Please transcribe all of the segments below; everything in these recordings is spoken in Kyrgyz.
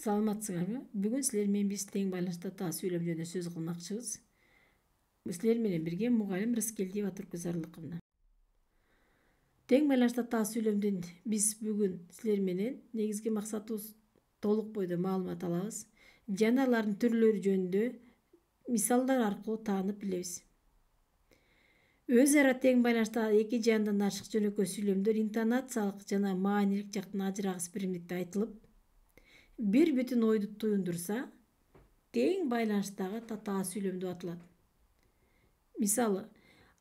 Саламатсыңарбы? Бүгүн силер менен биз тең байланышта та сүйлөм жөнүндө сөз кылмакчыбыз. Силер менен бирге мугалим Рыскелдиева Тургузарлыковна. Тең байланышта та сүйлөмдүн биз бүгүн силер менен негизги максатыбыз толук бойдо маалымат алабыз. Жана алардын түрлөрү жөнүндө мисалдар аркылуу таанып билебиз. Өз ара тең байланышта эки же андан ашык жөнөкөй сүйлөмдөр интонациялык жана маанилик жактан ажырагыс биримдикте айтылып, бир бүтүн ойду туюндурса, тең байланыштагы татаа сүйлөм деп аталат. Мисалы,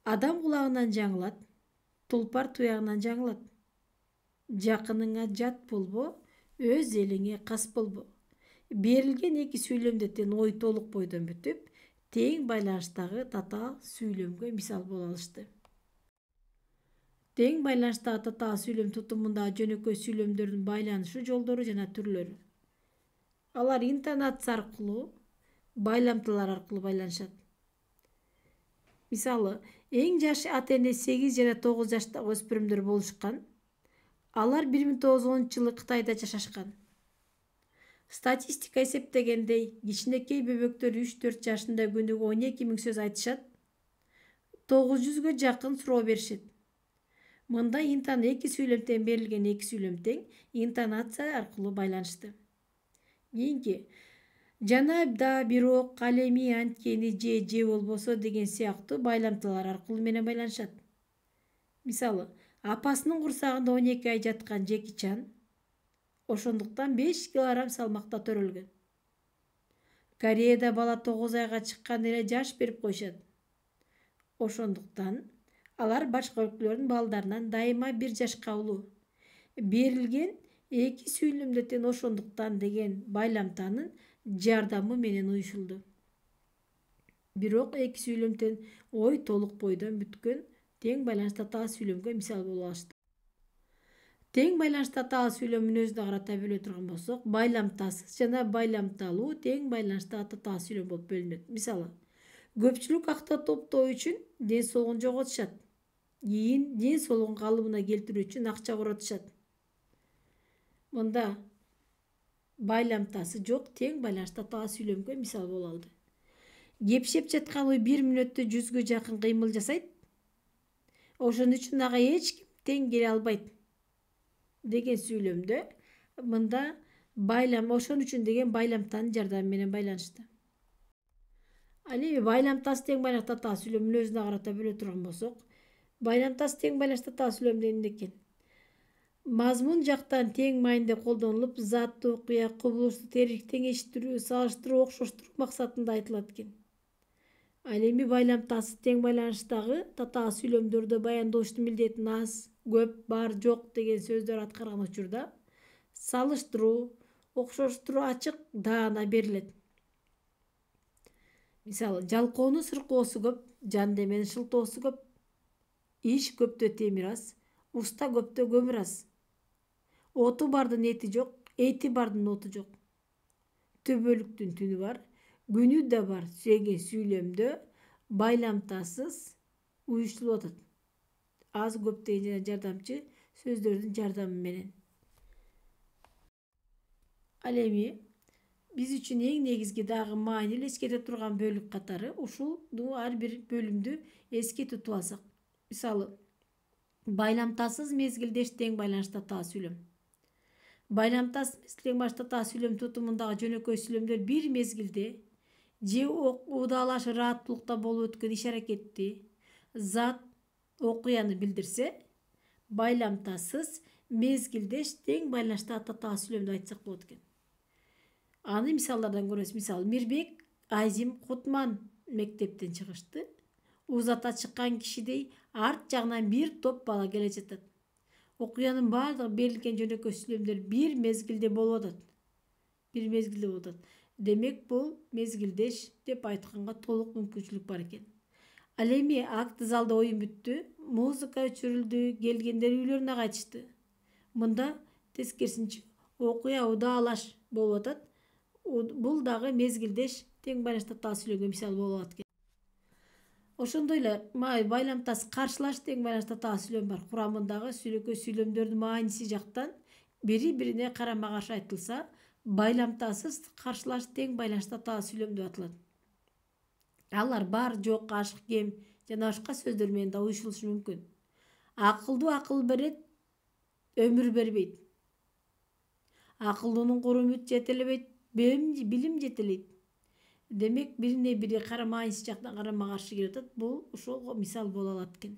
адам кулагынан жаңылат, тулпар туягынан жаңылат. Жакыныңа жат болбо, өз элиңе кас болбо. Берилген эки сүйлөмдө тең ой толук бойдон бүтүп, тең байланыштагы татаа сүйлөмгө мисал боло алышты. Тең байланыштагы татаа сүйлөм тутумундагы жөнөкөй сүйлөмдөрдүн байланышуу жолдору жана түрлөрү. Алар интонация аркылуу, байламтылар аркылуу байланышат. Мисалы, эң жаш ата-эне 8 жана 9 жаштагы өспүрүмдөр болушкан. Алар 1910-жылы Кытайда жашашкан. Статистика эсептегендей, кичинекей бөбөктөр 3-4 жашында күнүгө 12 000 сөз айтышат. 900гө жакын суроо беришет. Мында эки сүйлөмдөн берилген эки сүйлөм тең интонация аркылуу байланышты. Кийинки жана да бирок алеми анткени же болбосо деген сыяктуу байламтылар аркылуу менен байланышат. Мисалы, апасынын курсагында 12 ай жаткан Жеки Чан ошондуктан 5 килограмм салмакта төрөлгөн. Кореяда бала 9 айга чыккан эле жаш берип коюшат. Ошондуктан алар башка өлкөлөрдүн балдарынан дайыма 1 жашка улуу. Берилген эки сүйлөмдө тең ошондуктан деген байламтанын жардамы менен уюшулду. Бирок эки сүйлөм тең ой толук бойдон бүткөн тең байланышта татаа сүйлөмгө мисал боло алышты. Тең байланышта татаа сүйлөмүн өзүнө карата бөлө турган болсок, байламтасыз жана байламталуу тең байланышта татаа сүйлөм болуп бөлүнөт. Мисалы, көпчүлүк акча топтоо үчүн ден соолугун жоготушат. Кийин ден соолугун калыбына келтирүү үчүн акча коротушат. Мында байламтасы жок тең байланышта татаа сүйлөмгө мисал боло алды. Кепшеп жаткан ой 1 мүнөттө 100гө жакын кыймыл жасайт. Ошон үчүн ага эч ким тең келе албайт деген сүйлөмдө мында ошон үчүн деген байламтанын жардамы менен байланышты. Ал эми байламтасы тең байланышта татаа сүйлөмүн өзүнө карата бөлө турган болсок, байламтасы тең байланышта татаа сүйлөмдө эмне экен? Мазмун жактан тең мааниде колдонулуп, зат, окуя, кубулушту теңештирүү, салыштыруу, окшоштуруу максатында айтылат экен. Ал эми байламтасы тең байланыштагы татаа сүйлөмдөрдө баяндоочунун милдетин аз, көп, бар, жок деген сөздөр аткарган учурда салыштыруу, окшоштуруу ачык даана берилет. Мисалы, жалкоонун сыркоосу көп, жан деменин шылтоосу көп, иш көптө темир аз, уста көптө көмүр аз. Оту бардын эти жок, эти бардын оту жок. Төбөлүктүн түнү бар, күнү да бар деген сүйлөмдө байламтасыз уюштурулуп атат. Аз көп деген жардамчы сөздөрдүн жардамы менен. Ал эми биз үчүн эң негизги дагы маанилүү эскерте турган бөлүк катары ушул ар бир бөлүмдү эске тутуп алсак. Мисалы, байламтасыз мезгилдеш тең байланышта татаа сүйлөм. Байламтасыз тең байланышта татаа сүйлөм тутумундагы жөнөкөй сүйлөмдөр бир мезгилде же удаалаш ырааттуулукта болуп өткөн иш-аракетти, зат, окуяны билдирсе, байламтасыз мезгилдеш тең байланышта татаа сүйлөмдү айтсак болот экен. Аны мисалдардан көрөбүз. Мисалы, Мирбек Айзим Кутман мектептен чыгышты. Узата чыккан кишидей арт жагынан бир топ бала келе жатат. Окуянын баардыгы берилген жөнөкөй сүйлөмдөр бир мезгилде болуп атат. Демек, бул мезгилдеш деп айтканга толук мүмкүнчүлүк бар экен. Ал эми акт залда оюн бүттү, музыка өчүрүлдү, келгендер үйлөрүнө кайтышты. Мында тескерисинче окуя удаалаш болуп атат. Бул дагы мезгилдеш тең байланышта татаа сүйлөмгө мисал боло алат экен. Ошондой эле байламтасы каршылаш тең байланышта татаа сүйлөм бар. Курамындагы жөнөкөй сүйлөмдөрдүн мааниси жактан бири-бирине карама-каршы айтылса, байламтасыз каршылаш тең байланыш татаа сүйлөм деп аталат. Алар бар, жок, ашык, кем жана башка сөздөр менен да уюшулушу мүмкүн. Акылдуу акыл берет, өмүр бербейт. Акылдуунун курумут жетелебейт, билим жетелейт. Демек, бирине бири карама-кайшы жактан карама-каршы келип атат. Бул ошого мисал боло алат экен.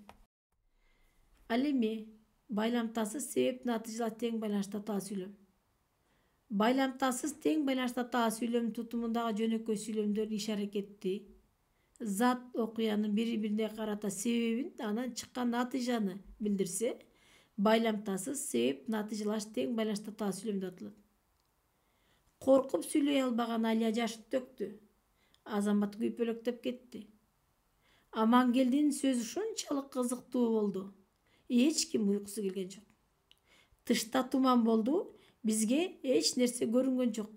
Ал эми байламтасыз себеп натыйжалар тең байланыш татаа сүйлөм. Байламтасыз тең байланыш татаа сүйлөм тутумундагы жөнөкөй сүйлөмдөр иш-аракетти, зат окуянын бири-бирине карата себебин, анан чыккан натыйжаны билдирсе, байламтасыз себеп натыйжалаш тең байланыш татаа сүйлөм деп аталат. Коркуп сүйлөй албаган Алия жашын төктү. Азамат күйпөлөктөп кетти. Амангелдинин сөзү ушунчалык кызыктуу болду. Эч ким уйкусу келген жок. Тышта туман болду, бизге эч нерсе көрүнгөн жок.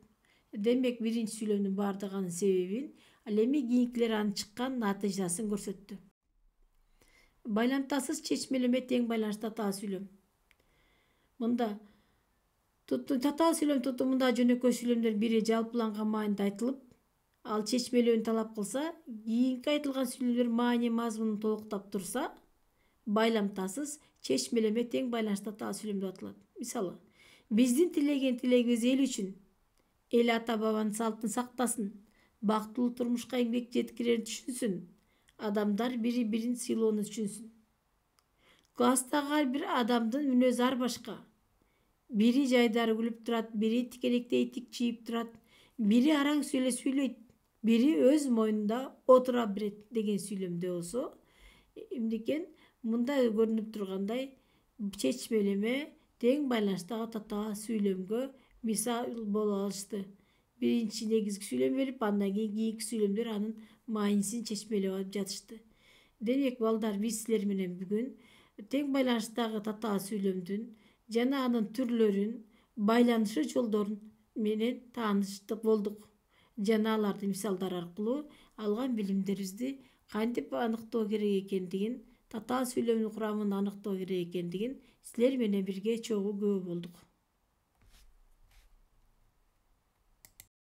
Демек, биринчи сүйлөмдүн бардыгынын себебин, ал эми кийинкилер анын чыккан натыйжасын көрсөттү. Байламтасыз чечмелеме тең байланыш татаа сүйлөм. Мында татаа сүйлөм тутумунда жөнөкөй сүйлөмдөрдүн бири жалпыланган мааниде айтылып, ал чечмелөөнү талап кылса, кийинки айтылган сүйлөмдөр маани мазмунун толуктап турса, байламтасыз чечмелеме тең байланыш татаа сүйлөм деп аталат. Мисалы, биздин тилеген тилегибиз эл үчүн, эл ата бабанын салтын сактасын, бактылуу турмушка эмгек жеткирерин түшүнсүн, адамдар бири-бирин сыйлоону түшүнсүн. Класстагы ар бир адамдын мүнөзү ар башка. Бири жайдары күлүп турат, бири тикенекте этик чийип турат, бири араң сүйлөйт, бири өз мойнунда отура берет деген сүйлөмдө болсо, эмнекен мында көрүнүп тургандай чечмелеме тең байланыштагы татаа сүйлөмгө мисал боло алышты. Биринчи негизги сүйлөм берип, андан кийинки сүйлөмдөр анын маанисин чечмелеп алып жатышты. Демек, балдар, биз силер менен бүгүн тең байланыштагы татаа сүйлөмдүн жана анын түрлөрүн, байланышы жолдорун менен тааныштык болдук. Жана алардын мисалдары аркылуу алган билимдерибизди кантип аныктоо керек экендигин, татаа сүйлөмдүн курамын аныктоо керек экендигин силер менен бирге чогуу күбө болдук.